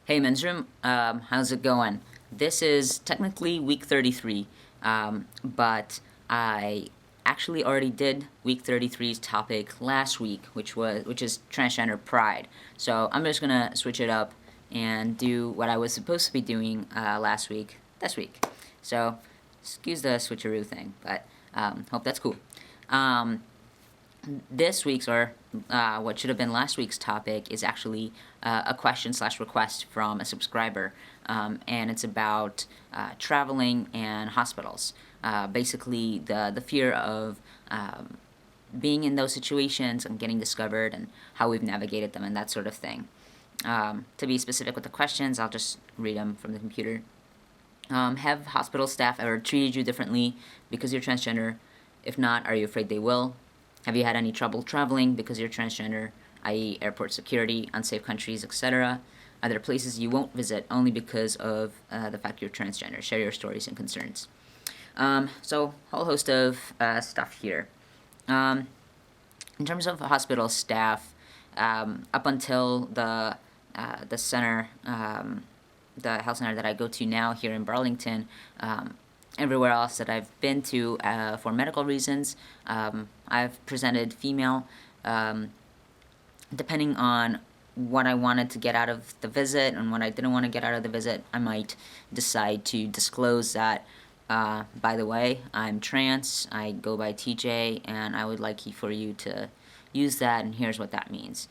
Hey men's room, how's it going? This is technically week 33, but I actually already did week 33's topic last week, which is transgender pride. So I'm just gonna switch it up and do what I was supposed to be doing last week this week. So excuse the switcheroo thing, but hope that's cool. This week's, or what should have been last week's topic, is actually a question/request from a subscriber, and it's about traveling and hospitals. Basically, the fear of being in those situations and getting discovered, and how we've navigated them, and that sort of thing. To be specific with the questions, I'll just read them from the computer. Have hospital staff ever treated you differently because you're transgender? If not, are you afraid they will? Have you had any trouble traveling because you're transgender, i.e. airport security, unsafe countries, etc.? Are there places you won't visit only because of the fact you're transgender? Share your stories and concerns. So, a whole host of stuff here. In terms of hospital staff, up until the center, the health center that I go to now here in Burlington, everywhere else that I've been to for medical reasons, I've presented female. Depending on what I wanted to get out of the visit and what I didn't want to get out of the visit, I might decide to disclose that, by the way, I'm trans, I go by TJ, and I would like for you to use that, and here's what that means.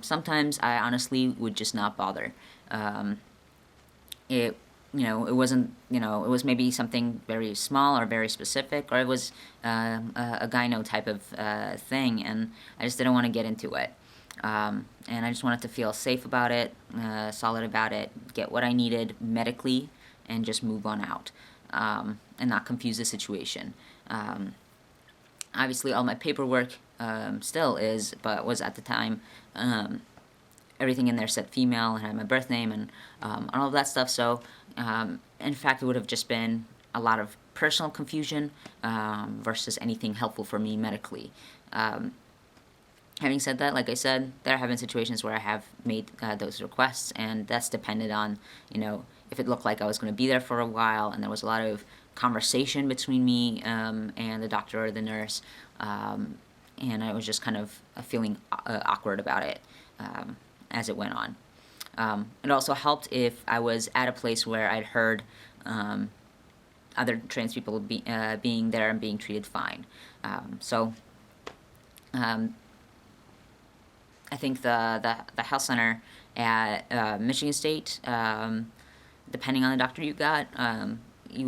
Sometimes I honestly would just not bother. It wasn't, it was maybe something very small or very specific, or it was a gyno type of thing, and I just didn't want to get into it. And I just wanted to feel safe about it, solid about it, get what I needed medically, and just move on out, and not confuse the situation. Obviously, all my paperwork still is, but was at the time, everything in there said female and had my birth name and all of that stuff. So, in fact, it would have just been a lot of personal confusion versus anything helpful for me medically. Having said that, like I said, there have been situations where I have made those requests, and that's depended on, if it looked like I was going to be there for a while and there was a lot of conversation between me and the doctor or the nurse, and I was just kind of feeling awkward about it as it went on. It also helped if I was at a place where I'd heard other trans people being there and being treated fine. I think the health center at Michigan State, depending on the doctor you got, you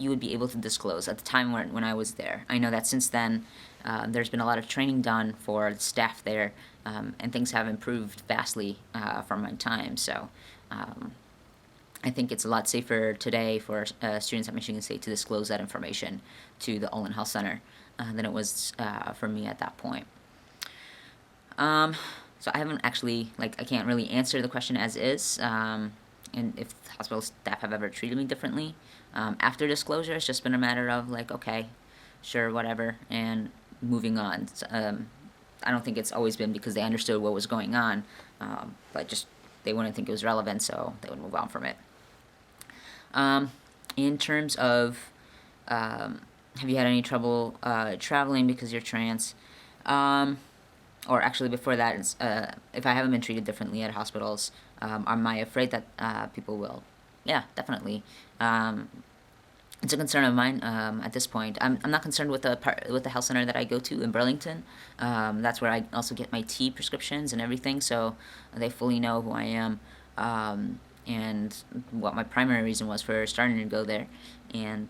would be able to disclose at the time when I was there. I know that since then, there's been a lot of training done for the staff there, and things have improved vastly from my time. So I think it's a lot safer today for students at Michigan State to disclose that information to the Olin Health Center than it was for me at that point. So I haven't actually, I can't really answer the question as is, and if hospital staff have ever treated me differently. After disclosure, it's just been a matter of, okay, sure, whatever, and moving on. I don't think it's always been because they understood what was going on, but just they wouldn't think it was relevant, so they would move on from it. In terms of, have you had any trouble traveling because you're trans? Or actually before that, it's, if I haven't been treated differently at hospitals, am I afraid that people will? Yeah, definitely. It's a concern of mine at this point. I'm not concerned with the health center that I go to in Burlington. That's where I also get my T prescriptions and everything, so they fully know who I am and what my primary reason was for starting to go there. And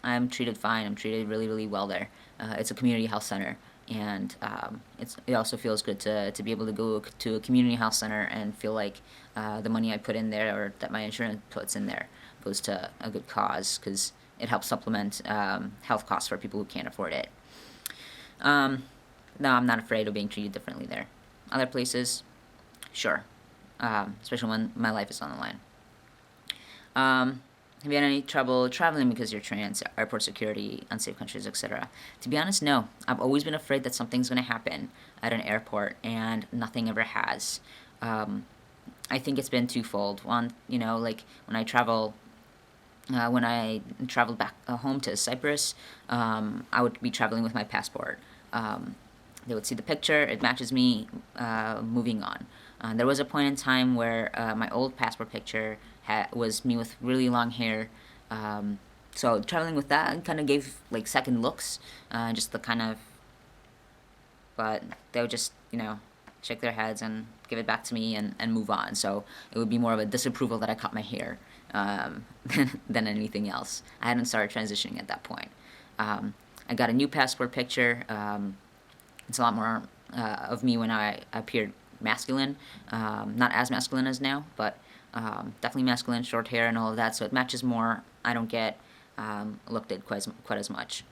I'm treated fine. I'm treated really, really well there. It's a community health center. And it also feels good to be able to go to a community health center and feel like the money I put in there, or that my insurance puts in there, goes to a good cause, because it helps supplement health costs for people who can't afford it. No, I'm not afraid of being treated differently there. Other places, sure, especially when my life is on the line. Have you had any trouble traveling because you're trans, airport security, unsafe countries, etc.? To be honest, no. I've always been afraid that something's going to happen at an airport, and nothing ever has. I think it's been twofold. One, like when I traveled back home to Cyprus, I would be traveling with my passport. They would see the picture, it matches me, moving on. There was a point in time where my old passport picture was me with really long hair. So traveling with that kind of gave like second looks, just the kind of, but they would just, shake their heads and give it back to me and move on. So it would be more of a disapproval that I cut my hair, than anything else. I hadn't started transitioning at that point. I got a new passport picture. It's a lot more of me when I appeared masculine, not as masculine as now, but definitely masculine, short hair and all of that. So it matches more. I don't get looked at quite as much.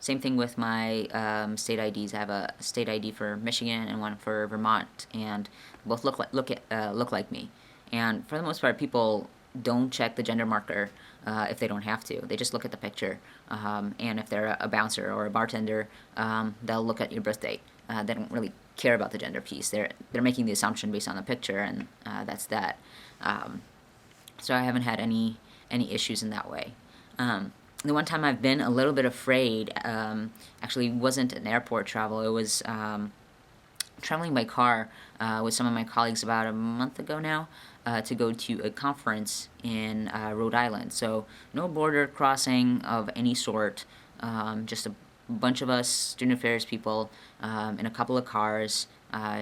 Same thing with my state IDs. I have a state ID for Michigan and one for Vermont, and both look like me. And for the most part, people don't check the gender marker if they don't have to. They just look at the picture, and if they're a bouncer or a bartender, they'll look at your birth date. They don't really care about the gender piece. They're making the assumption based on the picture, and that's that. So I haven't had any issues in that way. The one time I've been a little bit afraid, actually wasn't an airport travel. It was traveling by car with some of my colleagues about a month ago now, to go to a conference in Rhode Island. So no border crossing of any sort, just a bunch of us student affairs people in a couple of cars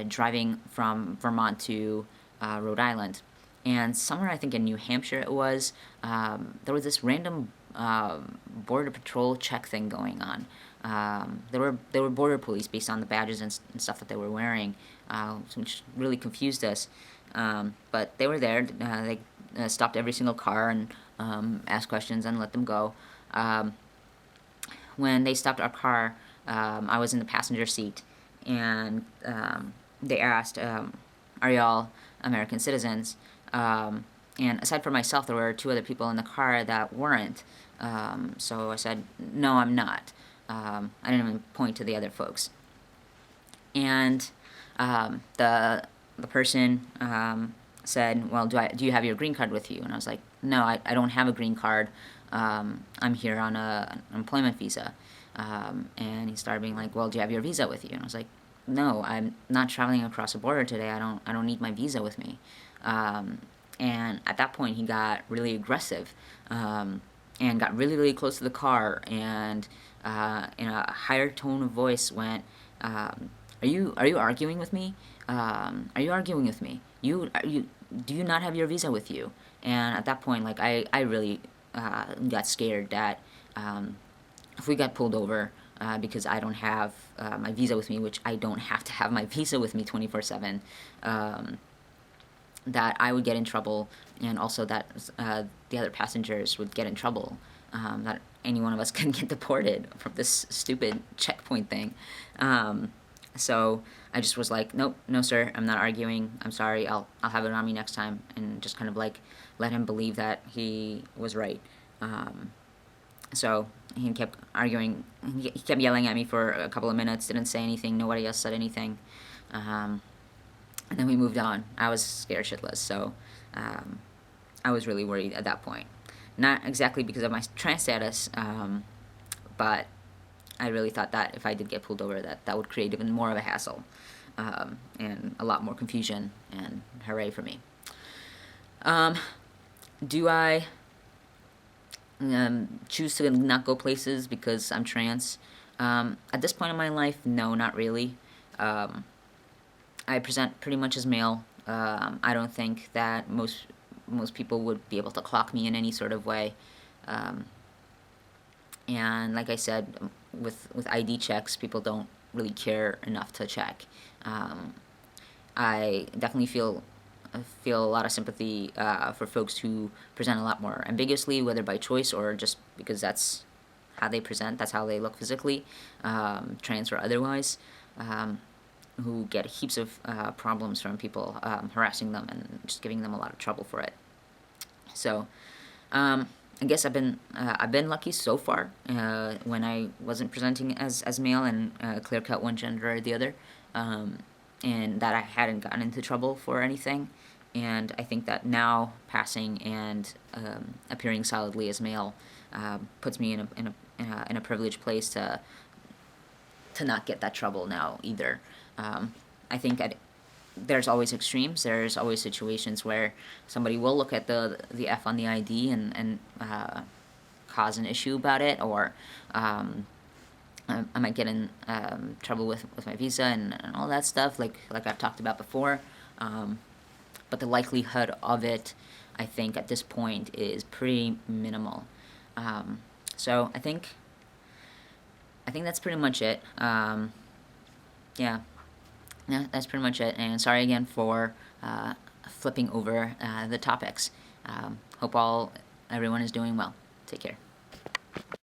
driving from Vermont to Rhode Island. And somewhere, I think in New Hampshire it was, there was this random border patrol check thing going on. There were border police based on the badges and stuff that they were wearing, which really confused us. But they were there. They stopped every single car and asked questions and let them go. When they stopped our car, I was in the passenger seat, and they asked, "Are y'all American citizens?" And aside from myself, there were two other people in the car that weren't. So I said, "No, I'm not." I didn't even point to the other folks. And the person said, "Well, do you have your green card with you?" And I was like, "No, I don't have a green card. I'm here on an employment visa." And he started being like, "Well, do you have your visa with you?" And I was like, "No, I'm not traveling across the border today. I don't need my visa with me." And at that point, he got really aggressive, and got really, really close to the car, and in a higher tone of voice went, "Are you arguing with me? Are you arguing with me? Do you not have your visa with you?" And at that point, like I really got scared that if we got pulled over because I don't have my visa with me, which I don't have to have my visa with me 24/7, that I would get in trouble, and also that the other passengers would get in trouble, that any one of us can get deported from this stupid checkpoint thing. So I just was like, "Nope, no sir, I'm not arguing. I'm sorry. I'll have it on me next time," and just kind of like let him believe that he was right. So he kept arguing. He kept yelling at me for a couple of minutes. Didn't say anything. Nobody else said anything. And then we moved on. I was scared shitless, so I was really worried at that point. Not exactly because of my trans status, but I really thought that if I did get pulled over, that would create even more of a hassle, and a lot more confusion, and hooray for me. Do I choose to not go places because I'm trans? At this point in my life, no, not really. I present pretty much as male. I don't think that most people would be able to clock me in any sort of way. And like I said, with ID checks, people don't really care enough to check. I definitely feel a lot of sympathy for folks who present a lot more ambiguously, whether by choice or just because that's how they present, that's how they look physically, trans or otherwise, who get heaps of problems from people harassing them and just giving them a lot of trouble for it. So I guess I've been lucky so far when I wasn't presenting as male and clear cut one gender or the other, and that I hadn't gotten into trouble for anything. And I think that now passing and appearing solidly as male puts me in a privileged place to not get that trouble now either. I think there's always extremes. There's always situations where somebody will look at the F on the ID and cause an issue about it, or I might get in trouble with my visa and all that stuff, like I've talked about before. But the likelihood of it, I think, at this point is pretty minimal. So I think that's pretty much it. Yeah, that's pretty much it. And sorry again for flipping over the topics. Hope everyone is doing well. Take care.